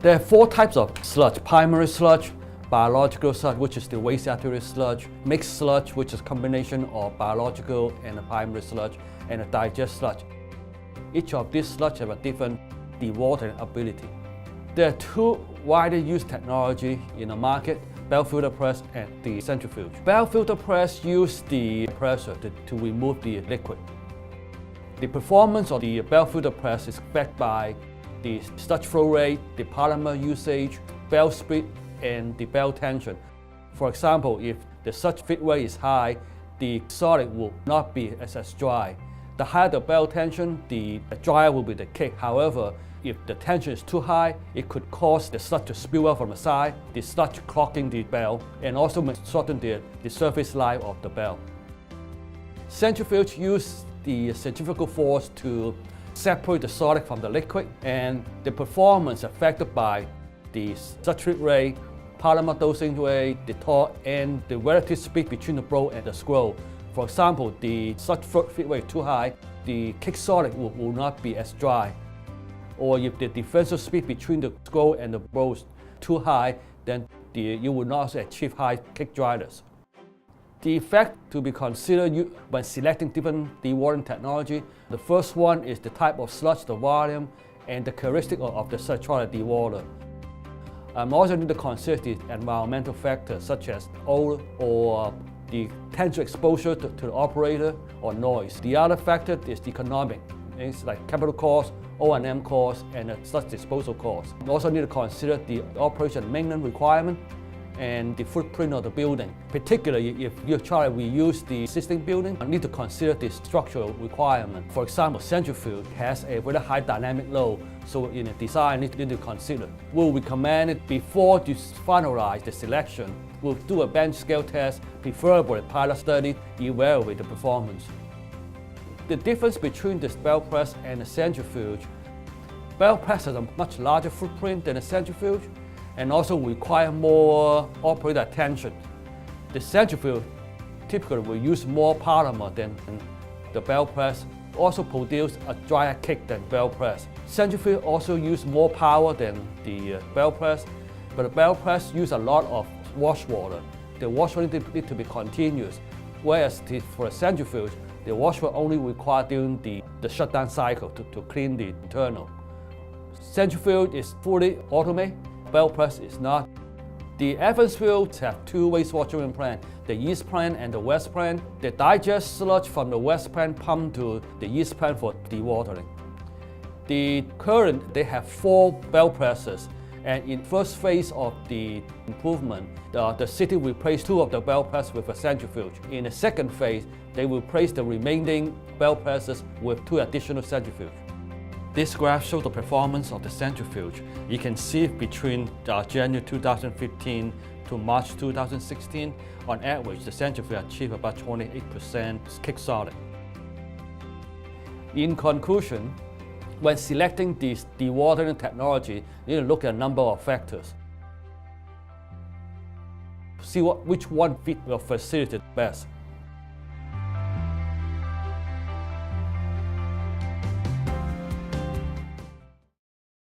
There are 4 types of sludge: primary sludge, biological sludge, which is the waste saturated sludge, mixed sludge, which is a combination of biological and a primary sludge, and a digest sludge. Each of these sludge have a different dewatering ability. There are 2 widely used technology in the market: bell filter press and the centrifuge. Bell filter press use the pressure to remove the liquid. The performance of the bell filter press is backed by the sludge flow rate, the polymer usage, bell speed, and the bell tension. For example, if the sludge feed rate is high, the solid will not be as dry. The higher the bell tension, the drier will be the cake. However, if the tension is too high, it could cause the sludge to spill out from the side, the sludge clogging the bell, and also shorten the surface life of the bell. Centrifuge use the centrifugal force to separate the solid from the liquid, and the performance affected by the sludge feed rate, polymer dosing rate, the torque, and the relative speed between the blow and the scroll. For example, the sludge feed rate too high, the cake solid will not be as dry. Or if the differential speed between the scroll and the blow is too high, then you will not achieve high cake dryness. The effect to be considered when selecting different dewatering technology: the first one is the type of sludge, the volume, and the characteristic of the electronic dewater. Also need to consider the environmental factors such as odor or the potential exposure to the operator or noise. The other factor is the economic. It's like capital costs, O&M costs, and sludge disposal costs. You also need to consider the operation and maintenance requirement and the footprint of the building. Particularly if you're trying to reuse the existing building, you need to consider the structural requirement. For example, centrifuge has a very high dynamic load, so in the design you need to consider. We'll recommend it before you finalize the selection. We'll do a bench scale test, preferably a pilot study, evaluate the performance. The difference between the bell press and the centrifuge: bell press has a much larger footprint than a centrifuge, and also require more operator attention. The centrifuge typically will use more polymer than the bell press, also produce a drier cake than bell press. Centrifuge also use more power than the bell press, but the bell press use a lot of wash water. The wash water need to be continuous, whereas for a centrifuge, the wash water only required during the shutdown cycle to clean the internal. Centrifuge is fully automated. Bell press is not. The Evans fields have 2 wastewater treatment plants, the east plant and the west plant. The digest sludge from the west plant pumped to the east plant for dewatering. They have 4 bell presses, and in first phase of the improvement, the city replaced 2 of the bell presses with a centrifuge. In the second phase, they will replace the remaining bell presses with 2 additional centrifuges. This graph shows the performance of the centrifuge. You can see between January 2015 to March 2016, on average, the centrifuge achieved about 28% cake solid. In conclusion, when selecting this dewatering technology, you need to look at a number of factors. See which one fits your facility best.